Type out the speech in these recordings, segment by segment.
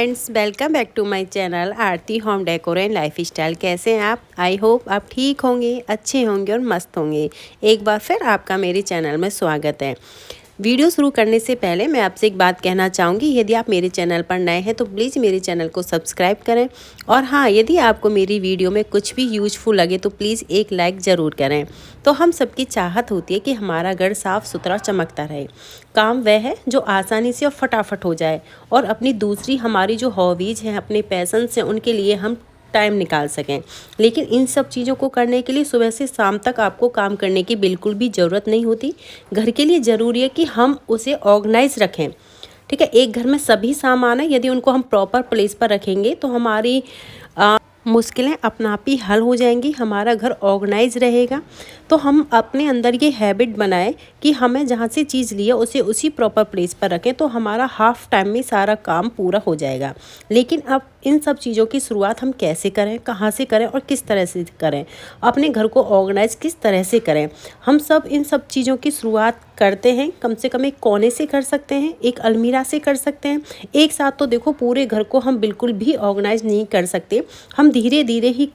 Friends, welcome back to my channel Aarti home decor and lifestyle. कैसे हैं आप? I hope आप ठीक होंगे, अच्छे होंगे और मस्त होंगे। एक बार फिर आपका मेरे चैनल में स्वागत है। वीडियो शुरू करने से पहले मैं आपसे एक बात कहना चाहूँगी, यदि आप मेरे चैनल पर नए हैं तो प्लीज़ मेरे चैनल को सब्सक्राइब करें। और हाँ, यदि आपको मेरी वीडियो में कुछ भी यूजफुल लगे तो प्लीज़ एक लाइक ज़रूर करें। तो हम सबकी चाहत होती है कि हमारा घर साफ़ सुथरा चमकता रहे। काम वह है जो आसानी से और फटाफट हो जाए, और अपनी दूसरी हमारी जो हॉबीज़ हैं, अपने पैशंस हैं, उनके लिए हम टाइम निकाल सकें। लेकिन इन सब चीज़ों को करने के लिए सुबह से शाम तक आपको काम करने की बिल्कुल भी ज़रूरत नहीं होती। घर के लिए ज़रूरी है कि हम उसे ऑर्गेनाइज रखें। ठीक है, एक घर में सभी सामान है, यदि उनको हम प्रॉपर प्लेस पर रखेंगे तो हमारी मुश्किलें अपना आप ही हल हो जाएंगी, हमारा घर ऑर्गेनाइज रहेगा। तो हम अपने अंदर ये हैबिट बनाएं कि हमें जहाँ से चीज़ लिए उसे उसी प्रॉपर प्लेस पर रखें, तो हमारा हाफ टाइम में सारा काम पूरा हो जाएगा। लेकिन अब इन सब चीज़ों की शुरुआत हम कैसे करें, कहाँ से करें और किस तरह से करें, अपने घर को ऑर्गेनाइज किस तरह से करें। हम सब इन सब चीज़ों की शुरुआत करते हैं, कम से कम एक कोने से कर सकते हैं, एक अलमीरा से कर सकते हैं। एक साथ तो देखो पूरे घर को हम बिल्कुल भी ऑर्गेनाइज नहीं कर सकते। हम धीरे धीरे ही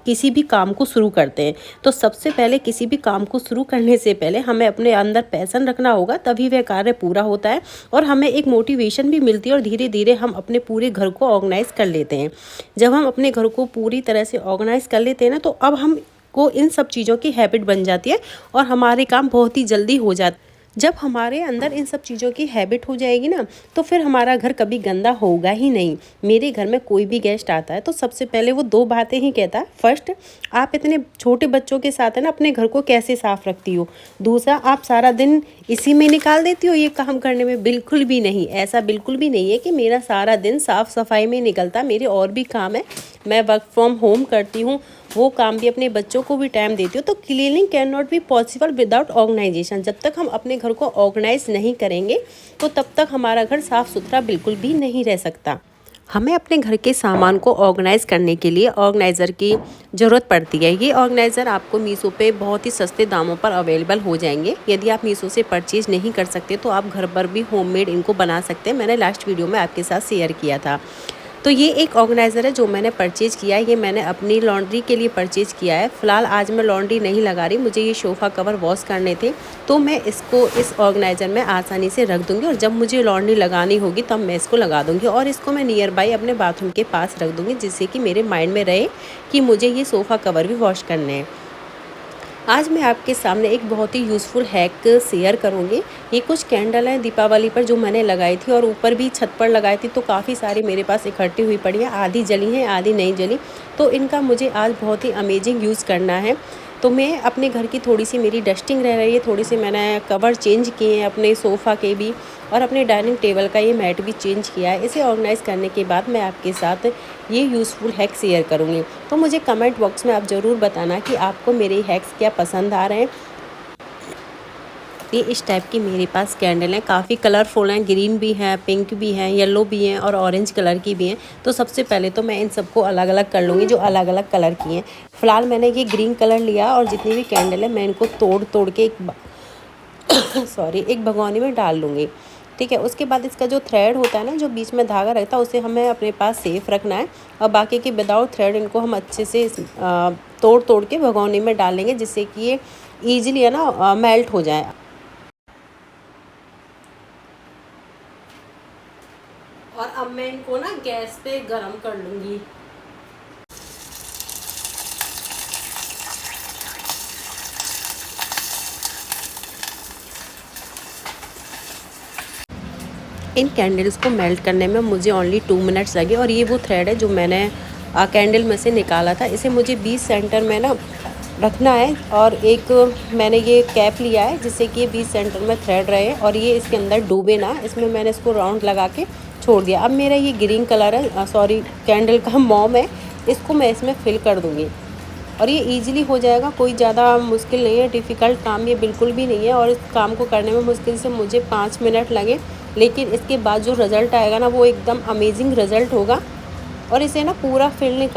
किसी भी काम को शुरू करते हैं। तो सबसे पहले किसी भी काम को शुरू करने से पहले हमें अपने अंदर पैशन रखना होगा, तभी वह कार्य पूरा होता है और हमें एक मोटिवेशन भी मिलती है, और धीरे धीरे हम अपने पूरे घर को ऑर्गेनाइज कर लेते हैं। जब हम अपने घर को पूरी तरह से ऑर्गेनाइज कर लेते हैं ना, तो अब हम को इन सब चीज़ों की हैबिट बन जाती है और हमारे काम बहुत ही जल्दी हो जाते हैं। जब हमारे अंदर इन सब चीज़ों की हैबिट हो जाएगी ना, तो फिर हमारा घर कभी गंदा होगा ही नहीं। मेरे घर में कोई भी गेस्ट आता है तो सबसे पहले वो दो बातें ही कहता है। फर्स्ट, आप इतने छोटे बच्चों के साथ है ना, अपने घर को कैसे साफ़ रखती हो। दूसरा, आप सारा दिन इसी में निकाल देती हो ये काम करने में। बिल्कुल भी नहीं, ऐसा बिल्कुल भी नहीं है कि मेरा सारा दिन साफ़ सफाई में निकलता। मेरे और भी काम है, मैं वर्क फ्रॉम होम करती हूँ, वो काम भी, अपने बच्चों को भी टाइम देती हूँ। तो cleaning can not be possible without organisation. जब तक हम अपने घर को ऑर्गेनाइज नहीं करेंगे तो तब तक हमारा घर साफ़ सुथरा बिल्कुल भी नहीं रह सकता। हमें अपने घर के सामान को ऑर्गेनाइज़ करने के लिए ऑर्गेनाइज़र की ज़रूरत पड़ती है। ये ऑर्गेनाइज़र आपको मीशो पे बहुत ही सस्ते दामों पर अवेलेबल हो जाएंगे। यदि आप मीशो से परचेज़ नहीं कर सकते तो आप घर पर भी होममेड इनको बना सकते हैं। मैंने लास्ट वीडियो में आपके साथ शेयर किया था। तो ये एक ऑर्गेनाइज़र है जो मैंने परचेज़ किया है। ये मैंने अपनी लॉन्ड्री के लिए परचेज़ किया है। फ़िलहाल आज मैं लॉन्ड्री नहीं लगा रही, मुझे ये सोफ़ा कवर वॉश करने थे, तो मैं इसको इस ऑर्गेनाइज़र में आसानी से रख दूँगी, और जब मुझे लॉन्ड्री लगानी होगी तब मैं इसको लगा दूँगी। और इसको मैं नियर बाई अपने बाथरूम के पास रख दूँगी, जिससे कि मेरे माइंड में रहे कि मुझे ये सोफ़ा कवर भी वॉश करने हैं। आज मैं आपके सामने एक बहुत ही यूज़फुल हैक शेयर करूँगी। ये कुछ कैंडल हैं दीपावली पर जो मैंने लगाई थी, और ऊपर भी छत पर लगाई थी, तो काफ़ी सारी मेरे पास इकट्ठी हुई पड़ी हैं। आधी जली हैं, आधी नहीं जली। तो इनका मुझे आज बहुत ही अमेजिंग यूज़ करना है। तो मैं अपने घर की थोड़ी सी मेरी डस्टिंग रह रही है, थोड़ी सी मैंने कवर चेंज किए हैं अपने सोफ़ा के भी, और अपने डाइनिंग टेबल का ये मैट भी चेंज किया है। इसे ऑर्गेनाइज़ करने के बाद मैं आपके साथ ये यूज़फुल हैक शेयर करूँगी। तो मुझे कमेंट बॉक्स में आप ज़रूर बताना कि आपको मेरे हैक्स क्या पसंद आ रहे हैं। ये इस टाइप की मेरे पास कैंडल हैं, काफ़ी कलरफुल हैं, ग्रीन भी हैं, पिंक भी हैं, येलो भी हैं और ऑरेंज कलर की भी हैं। तो सबसे पहले तो मैं इन सबको अलग अलग कर लूँगी जो अलग अलग कलर की हैं। फ़िलहाल मैंने ये ग्रीन कलर लिया, और जितनी भी कैंडल है मैं इनको तोड़ तोड़ के एक भगोनी में डाल लूँगी। ठीक है, उसके बाद इसका जो थ्रेड होता है ना, जो बीच में धागा रहता है, उसे हमें अपने पास सेफ रखना है, और बाकी के विदाउट थ्रेड इनको हम अच्छे से तोड़ तोड़ के भगोनी में डालेंगे, जिससे कि ये ईजिली है ना मेल्ट हो जाए। और अब मैं इनको ना गैस पे गरम कर लूँगी। इन कैंडल्स को मेल्ट करने में मुझे ओनली 2 मिनट्स लगे, और ये वो थ्रेड है जो मैंने कैंडल में से निकाला था। इसे मुझे 20 सेंटर में ना रखना है, और एक मैंने ये कैप लिया है जिससे कि ये 20 सेंटर में थ्रेड रहे, और ये इसके अंदर डूबे ना, इसमें मैंने इसको राउंड लगा के छोड़ दिया। अब मेरा ये ग्रीन कलर है, कैंडल का मॉम है, इसको मैं इसमें फिल कर दूँगी, और ये इजीली हो जाएगा। कोई ज़्यादा मुश्किल नहीं है, डिफ़िकल्ट काम ये बिल्कुल भी नहीं है। और इस काम को करने में मुश्किल से मुझे 5 मिनट लगे, लेकिन इसके बाद जो रिज़ल्ट आएगा ना, वो एकदम अमेजिंग रिज़ल्ट होगा। और इसे ना पूरा फिल नहीं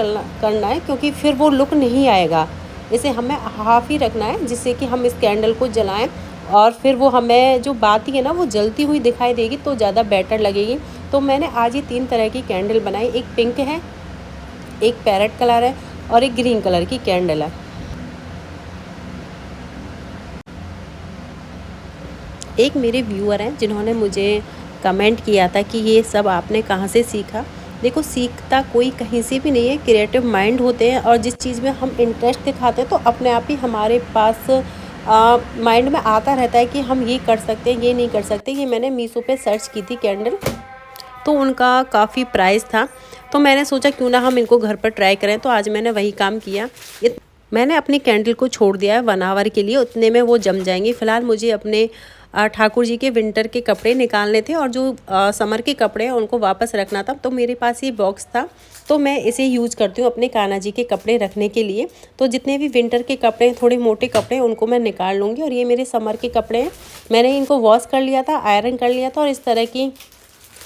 करना है, क्योंकि फिर वो लुक नहीं आएगा। इसे हमें हाफ़ ही रखना है, जिससे कि हम इस कैंडल को जलाएं, और फिर वो हमें जो बाती है ना वो जलती हुई दिखाई देगी तो ज़्यादा बेटर लगेगी। तो मैंने आज ये 3 तरह की कैंडल बनाई। एक पिंक है, एक पैरेट कलर है और एक ग्रीन कलर की कैंडल है। एक मेरे व्यूअर हैं जिन्होंने मुझे कमेंट किया था कि ये सब आपने कहाँ से सीखा। देखो, सीखता कोई कहीं से भी नहीं है, क्रिएटिव माइंड होते हैं और जिस चीज़ में हम इंटरेस्ट दिखाते हैं तो अपने आप ही हमारे पास माइंड में आता रहता है कि हम ये कर सकते हैं, ये नहीं कर सकते। ये मैंने मीशो पे सर्च की थी कैंडल, तो उनका काफ़ी प्राइस था, तो मैंने सोचा क्यों ना हम इनको घर पर ट्राई करें। तो आज मैंने वही काम किया। मैंने अपनी कैंडल को छोड़ दिया है 1 आवर के लिए, उतने में वो जम जाएंगी। फ़िलहाल मुझे अपने ठाकुर जी के विंटर के कपड़े निकालने थे और जो समर के कपड़े हैं उनको वापस रखना था। तो मेरे पास ये बॉक्स था, तो मैं इसे यूज़ करती हूँ अपने कान्हा जी के कपड़े रखने के लिए। तो जितने भी विंटर के कपड़े हैं, थोड़े मोटे कपड़े हैं, उनको मैं निकाल लूँगी। और ये मेरे समर के कपड़े हैं, मैंने इनको वॉश कर लिया था, आयरन कर लिया था। और इस तरह की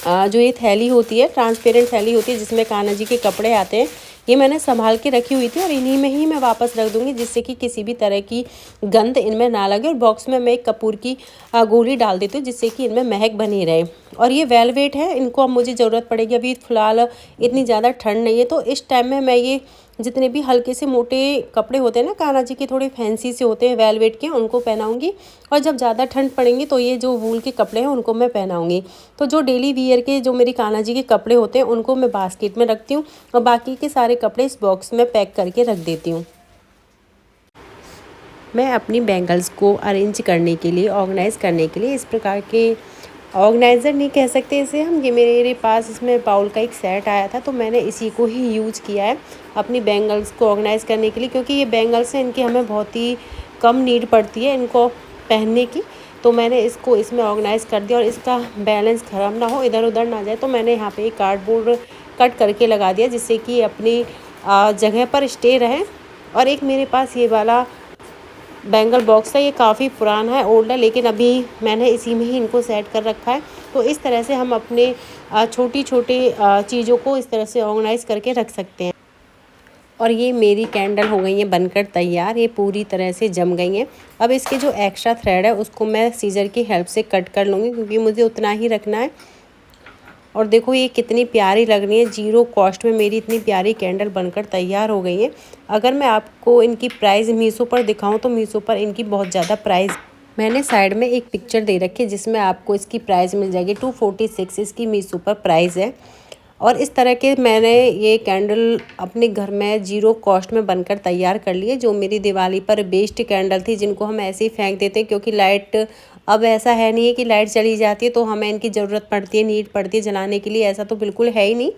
जो ये थैली होती है, ट्रांसपेरेंट थैली होती है जिसमें कान्हा जी के कपड़े आते हैं, ये मैंने संभाल के रखी हुई थी और इन्हीं में ही मैं वापस रख दूँगी, जिससे कि किसी भी तरह की गंध इनमें ना लगे। और बॉक्स में मैं एक कपूर की गोली डाल देती हूँ, जिससे कि इनमें महक बनी रहे। और ये वेलवेट है, इनको अब मुझे ज़रूरत पड़ेगी। अभी फ़िलहाल इतनी ज़्यादा ठंड नहीं है, तो इस टाइम में मैं ये जितने भी हल्के से मोटे कपड़े होते हैं ना, कान्हा जी के थोड़े फैंसी से होते हैं वेलवेट के, उनको पहनाऊँगी। और जब ज़्यादा ठंड पड़ेंगी तो ये जो वूल के कपड़े हैं उनको मैं पहनाऊँगी। तो जो डेली वियर के जो मेरी कान्हा जी के कपड़े होते हैं उनको मैं बास्केट में रखती हूँ और बाकी के सारे कपड़े इस बॉक्स में पैक करके रख देती हूँ। मैं अपनी बैंगल्स को अरेंज करने के लिए, ऑर्गेनाइज़ करने के लिए इस प्रकार के, ऑर्गेनाइज़र नहीं कह सकते इसे हम, ये मेरे पास इसमें बाउल का एक सेट आया था, तो मैंने इसी को ही यूज़ किया है अपनी बैंगल्स को ऑर्गेनाइज़ करने के लिए। क्योंकि ये बैंगल्स हैं, इनकी हमें बहुत ही कम नीड पड़ती है इनको पहनने की। तो मैंने इसको इसमें ऑर्गेनाइज़ कर दिया और इसका बैलेंस ख़राब ना हो, इधर उधर ना जाए। तो मैंने यहाँ पे एक कार्डबोर्ड कट करके लगा दिया, जिससे कि अपनी जगह पर स्टे रहे। और एक मेरे पास ये वाला बैंगल बॉक्स था, ये काफ़ी पुराना है, ओल्ड है, लेकिन अभी मैंने इसी में ही इनको सेट कर रखा है। तो इस तरह से हम अपने छोटी छोटी चीज़ों को इस तरह से ऑर्गेनाइज़ करके रख सकते हैं। और ये मेरी कैंडल हो गई है बनकर तैयार, ये पूरी तरह से जम गई हैं। अब इसके जो एक्स्ट्रा थ्रेड है उसको मैं सीज़र की हेल्प से कट कर लूँगी, क्योंकि मुझे उतना ही रखना है। और देखो ये कितनी प्यारी लग रही है, 0 कॉस्ट में मेरी इतनी प्यारी कैंडल बनकर तैयार हो गई है। अगर मैं आपको इनकी प्राइस मीशो पर दिखाऊं तो मीशो पर इनकी बहुत ज़्यादा प्राइस, मैंने साइड में एक पिक्चर दे रखी है जिसमें आपको इसकी प्राइस मिल जाएगी। 246 इसकी मीशो पर प्राइस है। और इस तरह के मैंने ये कैंडल अपने घर में 0 कॉस्ट में बनकर तैयार कर लिए, जो मेरी दिवाली पर बेस्ट कैंडल थी, जिनको हम ऐसे ही फेंक देते हैं। क्योंकि लाइट अब ऐसा है नहीं है कि लाइट चली जाती है तो हमें इनकी ज़रूरत पड़ती है, नीड पड़ती है जलाने के लिए, ऐसा तो बिल्कुल है ही नहीं।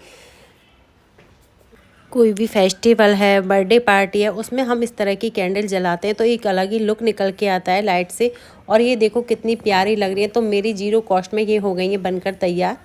कोई भी फेस्टिवल है, बर्थडे पार्टी है, उसमें हम इस तरह की कैंडल जलाते हैं तो एक अलग ही लुक निकल के आता है लाइट से। और ये देखो कितनी प्यारी लग रही है। तो मेरी 0 कॉस्ट में ये हो गई है बनकर तैयार।